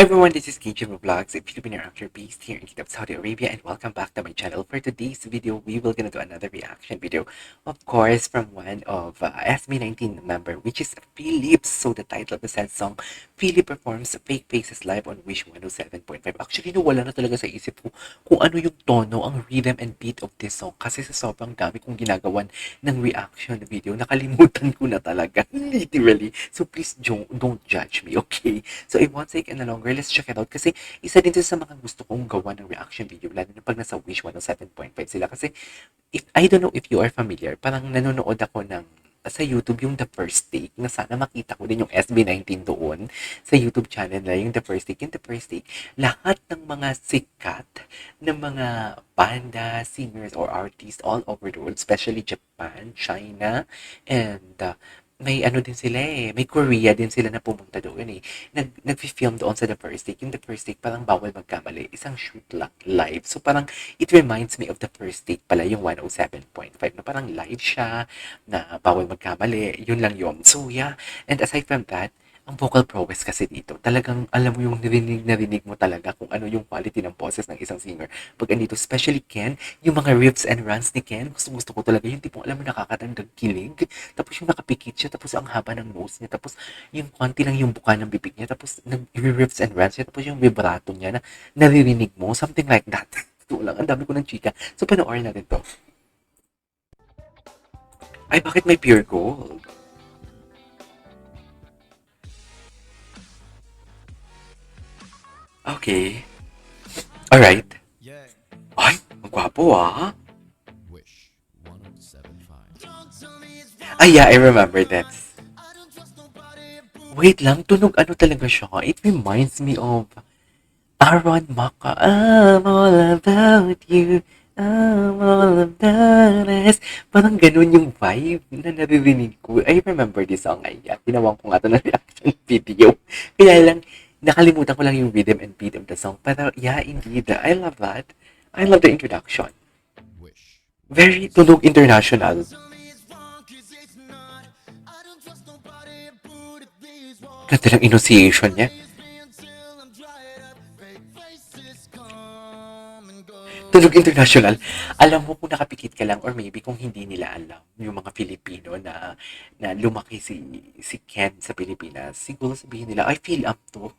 Hi everyone, this is KJ Vlogs, a Filipino actor based here in Kingdom of Saudi Arabia, and welcome back to my channel. For today's video, we will gonna do another reaction video, of course, from one of SB19 member, which is Philip. So the title of the said song, Philip performs Fake Faces live on Wish 107.5. Actually, nawala na talaga sa isip ko kung ano yung tono, ang rhythm and beat of this song. Kasi sa sobrang dami kong ginagawan ng reaction video, nakalimutan ko na talaga, literally. So please don't judge me, okay? So I won't take any longer, let's check it out. Kasi isa din sa mga gusto kong gawa ng reaction video, lalo na pag nasa Wish 107.5 sila. Kasi if I don't know if you are familiar, parang nanonood ako ng sa YouTube yung The First Take, na sana makita ko din yung SB19 doon sa YouTube channel na yung The First Take. Yung The First Take, lahat ng mga sikat ng mga banda, singers, or artists all over the world, especially Japan, China, and may ano din sila may Korea din sila na pumunta doon nag-film doon sa The First Take. Yung The First Take parang bawal magkamali. Isang shoot lang, live. So parang it reminds me of The First Take pala, yung 107.5 na parang live siya, na bawal magkamali. Yun lang yun. So yeah, and aside from that, ang vocal prowess kasi dito, talagang alam mo yung narinig mo talaga kung ano yung quality ng boses ng isang singer. Pag andito, especially Ken, yung mga riffs and runs ni Ken, gusto ko talaga yung tipong alam mo nakakatandang kilig. Tapos yung nakapikit siya, tapos ang haba ng nose niya, tapos yung konti lang yung buka ng bibig niya, tapos nag-riffs and runs niya, tapos yung vibrato niya na naririnig mo, something like that. Ito lang, ang dami ko ng chika. So panoorin natin to. Ay, bakit may pure gold? Okay. Alright. Ay, ang gwapo ah. Wish 107.5. Ay, yeah, I remember that. Wait lang, tunog ano talaga siya? It reminds me of Aaron Maka. I'm all about you. I'm all about us. Parang ganun yung vibe na naririnig ko. I remember this song. Ay, yeah, ginawa ko nga ito na reaction video. Kaya lang, nakalimutan ko lang yung rhythm and beat of the song. Pero yeah, indeed, I love that. I love the introduction. Wish Very tunog international. Ganda ng enunciation niya. Tunog international. Alam mo kung nakapikit ka lang or maybe kung hindi nila alam yung mga Filipino na lumaki si Ken sa Pilipinas, siguro sabihin nila, I feel up to.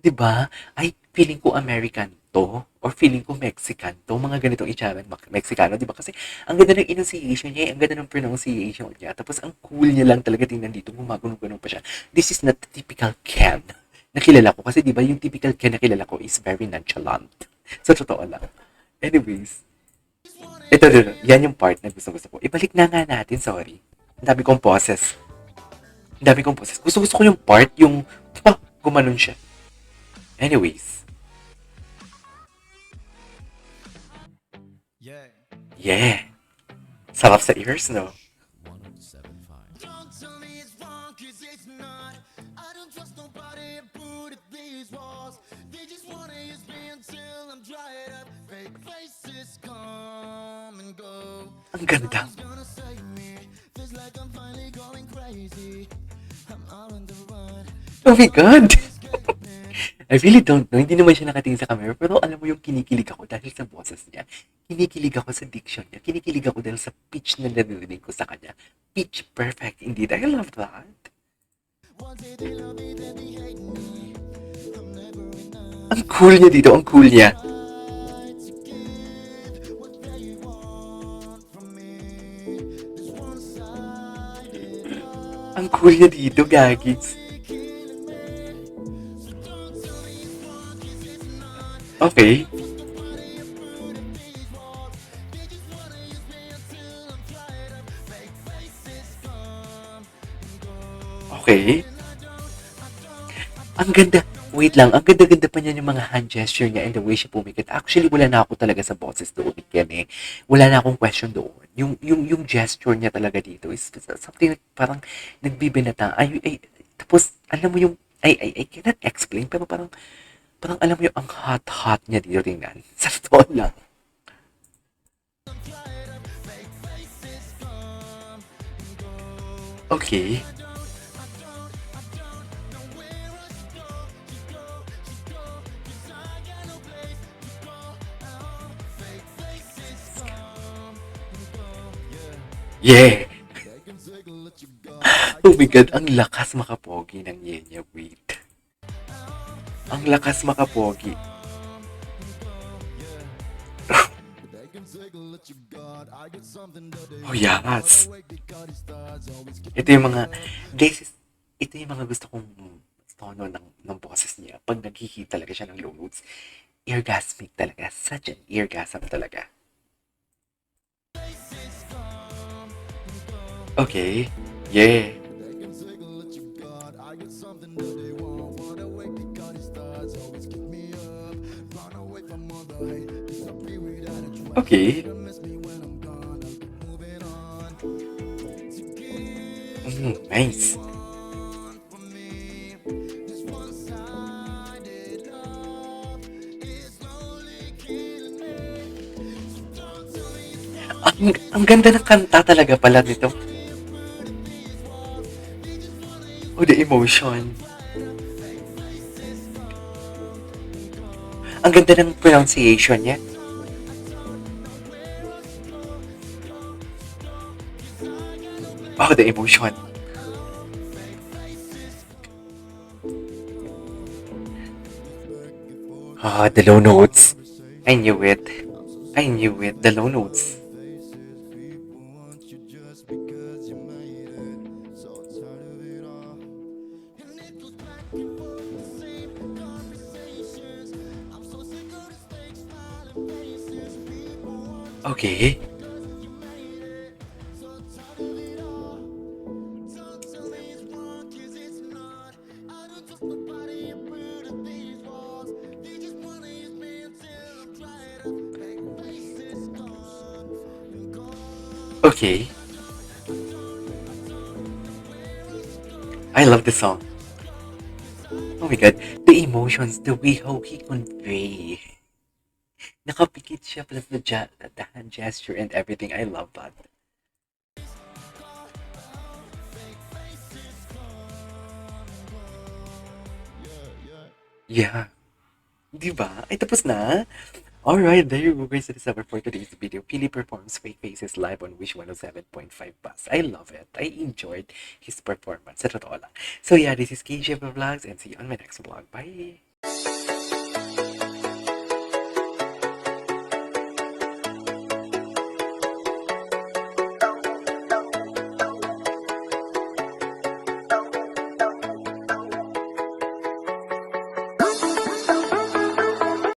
'Di ba? Ay, feeling ko American to or feeling ko Mexican to. Mga ganitong itsura ng Mexicano, 'di ba? Kasi ang ganda ng enunciation niya, ang ganda ng pronunciation niya. Tapos ang cool niya lang talaga tingnan dito, gumaganong-ganong pa siya. This is not the typical Ken na kilala ko. Kasi 'di ba yung typical Ken na kilala ko is very nonchalant. Sa totoo lang. Anyways, ito, yan yung part na gusto ko. Ibalik na nga natin, sorry. Ang dami kong poses. Ang dami kong poses. Gusto ko yung part, yung, diba, gumanon siya. Anyways, Yeah. yeah. Sarap sa ears, no? 107.5. Ang ganda. Oh my God! I really don't know. Hindi naman siya nakatingin sa camera. Pero alam mo yung kinikilig ako dahil sa boses niya. Kinikilig ako sa diction niya. Kinikilig ako dahil sa pitch na naririnig ko sa kanya. Pitch perfect indeed. I love that. Ang cool niya dito. Ang cool niya. Ang cool niya dito, gagis. Okay. Okay. Ang ganda. Wait lang, ang ganda-ganda pa niya yung mga hand gesture niya and the way she pumikit. Actually, wala na ako talaga sa boses doon yan eh. Wala na akong question doon. Yung gesture niya talaga dito is something like parang nagbibinata. Tapos, alam mo yung, I cannot explain, pero parang alam mo yung ang hot-hot niya dito tingnan. Sa totoo lang. Okay. Yeah! Oh my God, ang lakas makapogi ng Yenya. Wait. Ang lakas makapogi. Oh yes! Ito yung mga, guys, ito yung mga gusto kong tono ng boses niya. Pag naghihi talaga siya ng low notes, eargasmic talaga. Such an eargasm talaga. Okay. Yeah. Okay. Nice. Ang ganda ng kanta talaga pala nito. Oh, the emotion. Ang ganda ng pronunciation niya. Oh, the emotion. Ah, the low notes. I knew it. I knew it. The low notes. Okay. Okay. I love the song. Oh my God. The emotions, the way how he convey. Nakapikit siya plus the hand gesture and everything. I love that. Yeah. Diba? Ay, tapos na? Alright, there you go guys. That is our for today's video. Pili performs Fake Faces live on Wish 107.5 Bus. I love it. I enjoyed his performance. Sa totoo lang. So yeah, this is KJ Vlogs and see you on my next vlog. Bye!